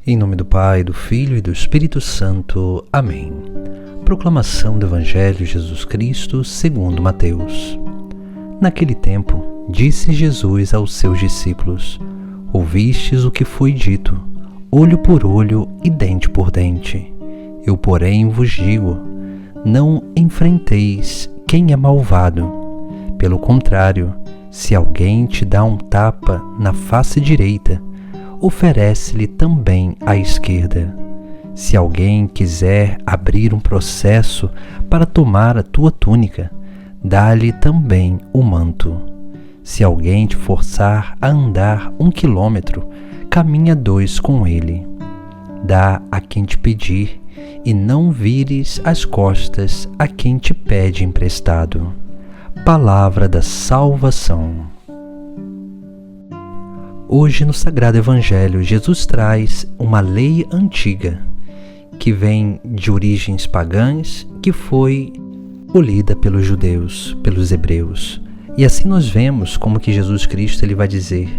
Em nome do Pai, do Filho e do Espírito Santo. Amém. Proclamação do Evangelho de Jesus Cristo segundo Mateus. Naquele tempo, disse Jesus aos seus discípulos: Ouvistes o que foi dito, olho por olho e dente por dente. Eu, porém, vos digo, não enfrenteis quem é malvado. Pelo contrário, se alguém te dá um tapa na face direita, oferece-lhe também a esquerda. Se alguém quiser abrir um processo para tomar a tua túnica, dá-lhe também o manto. Se alguém te forçar a andar 1 quilômetro, caminha 2 com ele. Dá a quem te pedir, e não vires as costas a quem te pede emprestado. Palavra da salvação. Hoje, no Sagrado Evangelho, Jesus traz uma lei antiga, que vem de origens pagãs, que foi abolida pelos judeus, pelos hebreus. E assim nós vemos como que Jesus Cristo ele vai dizer: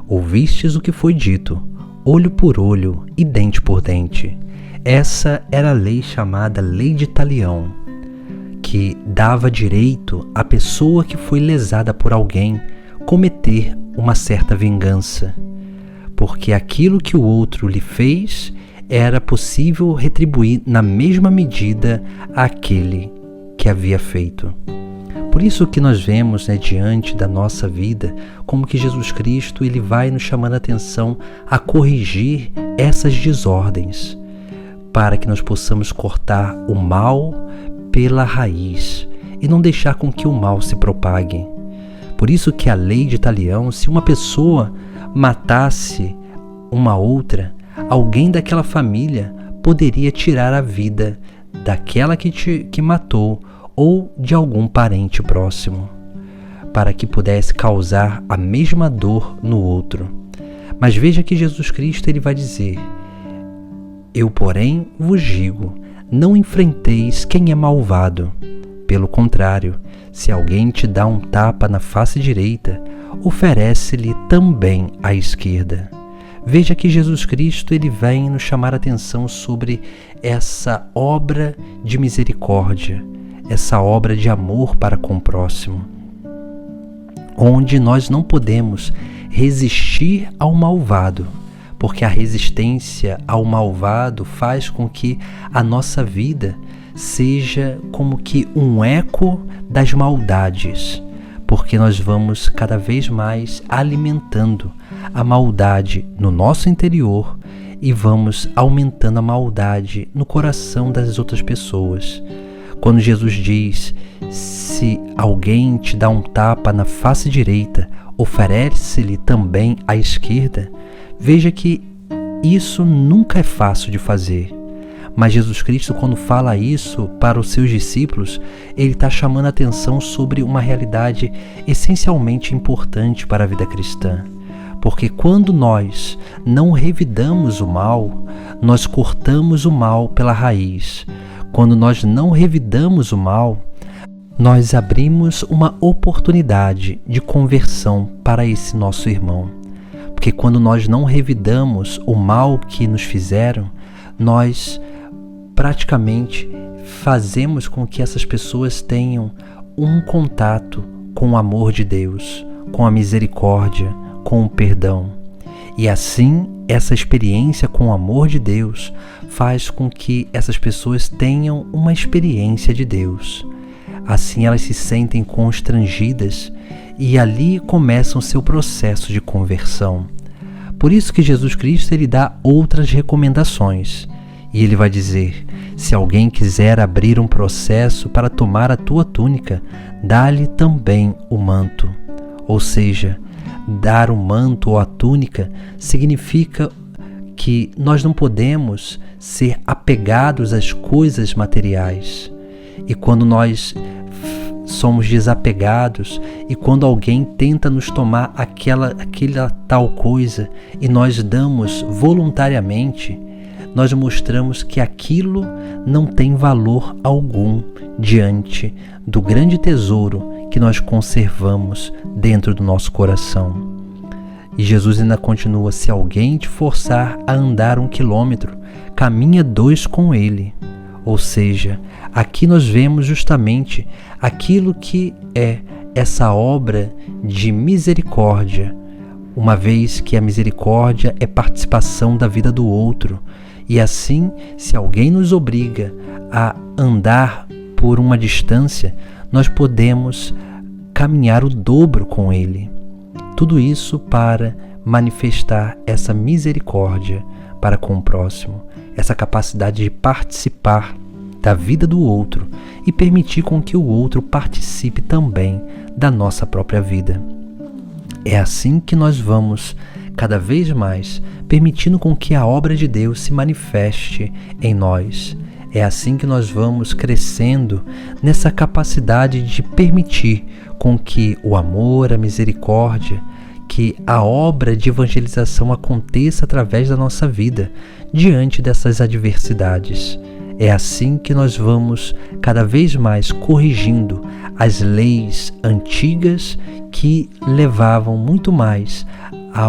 ouvistes o que foi dito, olho por olho e dente por dente. Essa era a lei chamada Lei de Talião, que dava direito à pessoa que foi lesada por alguém cometer uma certa vingança, porque aquilo que o outro lhe fez era possível retribuir na mesma medida àquele que havia feito. Por isso que nós vemos, diante da nossa vida, como que Jesus Cristo ele vai nos chamando a atenção a corrigir essas desordens, para que nós possamos cortar o mal pela raiz e não deixar com que o mal se propague. Por isso que a lei de Talião, se uma pessoa matasse uma outra, alguém daquela família poderia tirar a vida daquela que matou ou de algum parente próximo, para que pudesse causar a mesma dor no outro. Mas veja que Jesus Cristo ele vai dizer: eu, porém, vos digo, não enfrenteis quem é malvado. Pelo contrário, se alguém te dá um tapa na face direita, oferece-lhe também a esquerda. Veja que Jesus Cristo ele vem nos chamar a atenção sobre essa obra de misericórdia, essa obra de amor para com o próximo, onde nós não podemos resistir ao malvado, porque a resistência ao malvado faz com que a nossa vida seja como que um eco das maldades, porque nós vamos cada vez mais alimentando a maldade no nosso interior e vamos aumentando a maldade no coração das outras pessoas. Quando Jesus diz: se alguém te dá um tapa na face direita, oferece-lhe também a esquerda, veja que isso nunca é fácil de fazer. Mas Jesus Cristo, quando fala isso para os seus discípulos, ele está chamando a atenção sobre uma realidade essencialmente importante para a vida cristã. Porque quando nós não revidamos o mal, nós cortamos o mal pela raiz. Quando nós não revidamos o mal, nós abrimos uma oportunidade de conversão para esse nosso irmão. Porque quando nós não revidamos o mal que nos fizeram, nós praticamente fazemos com que essas pessoas tenham um contato com o amor de Deus, com a misericórdia, com o perdão. E assim, essa experiência com o amor de Deus faz com que essas pessoas tenham uma experiência de Deus. Assim elas se sentem constrangidas e ali começa o seu processo de conversão. Por isso que Jesus Cristo ele dá outras recomendações. E ele vai dizer: se alguém quiser abrir um processo para tomar a tua túnica, dá-lhe também o manto. Ou seja, dar o manto ou a túnica significa que nós não podemos ser apegados às coisas materiais. E quando nós somos desapegados e quando alguém tenta nos tomar aquela tal coisa e nós damos voluntariamente, nós mostramos que aquilo não tem valor algum diante do grande tesouro que nós conservamos dentro do nosso coração. E Jesus ainda continua: se alguém te forçar a andar 1 quilômetro, caminha 2 com ele. Ou seja, aqui nós vemos justamente aquilo que é essa obra de misericórdia, uma vez que a misericórdia é participação da vida do outro. E assim, se alguém nos obriga a andar por uma distância, nós podemos caminhar o dobro com ele. Tudo isso para manifestar essa misericórdia para com o próximo, essa capacidade de participar da vida do outro e permitir com que o outro participe também da nossa própria vida. É assim que nós vamos cada vez mais permitindo com que a obra de Deus se manifeste em nós. É assim que nós vamos crescendo nessa capacidade de permitir com que o amor, a misericórdia, que a obra de evangelização aconteça através da nossa vida, diante dessas adversidades. É assim que nós vamos cada vez mais corrigindo as leis antigas que levavam muito mais a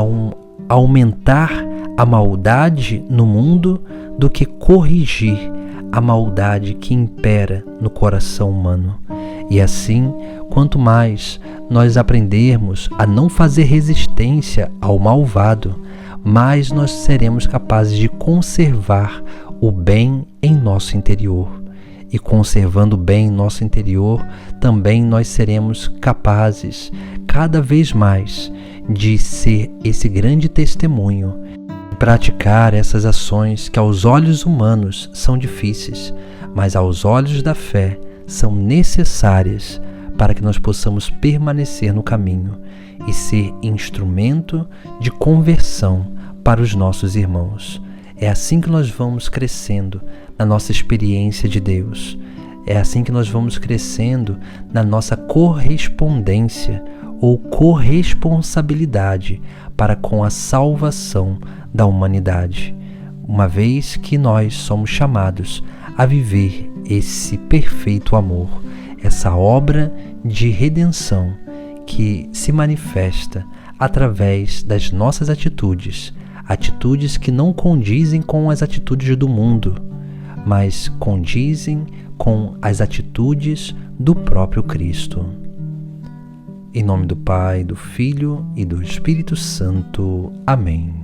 aumentar a maldade no mundo do que corrigir a maldade que impera no coração humano. E assim, quanto mais nós aprendermos a não fazer resistência ao malvado, mais nós seremos capazes de conservar o bem em nosso interior. E conservando o bem em nosso interior, também nós seremos capazes, cada vez mais, de ser esse grande testemunho, de praticar essas ações que aos olhos humanos são difíceis, mas aos olhos da fé são necessárias para que nós possamos permanecer no caminho e ser instrumento de conversão para os nossos irmãos. É assim que nós vamos crescendo na nossa experiência de Deus. É assim que nós vamos crescendo na nossa correspondência ou corresponsabilidade para com a salvação da humanidade, uma vez que nós somos chamados a viver esse perfeito amor, essa obra de redenção que se manifesta através das nossas atitudes que não condizem com as atitudes do mundo, mas condizem com as atitudes do próprio Cristo. Em nome do Pai, do Filho e do Espírito Santo. Amém.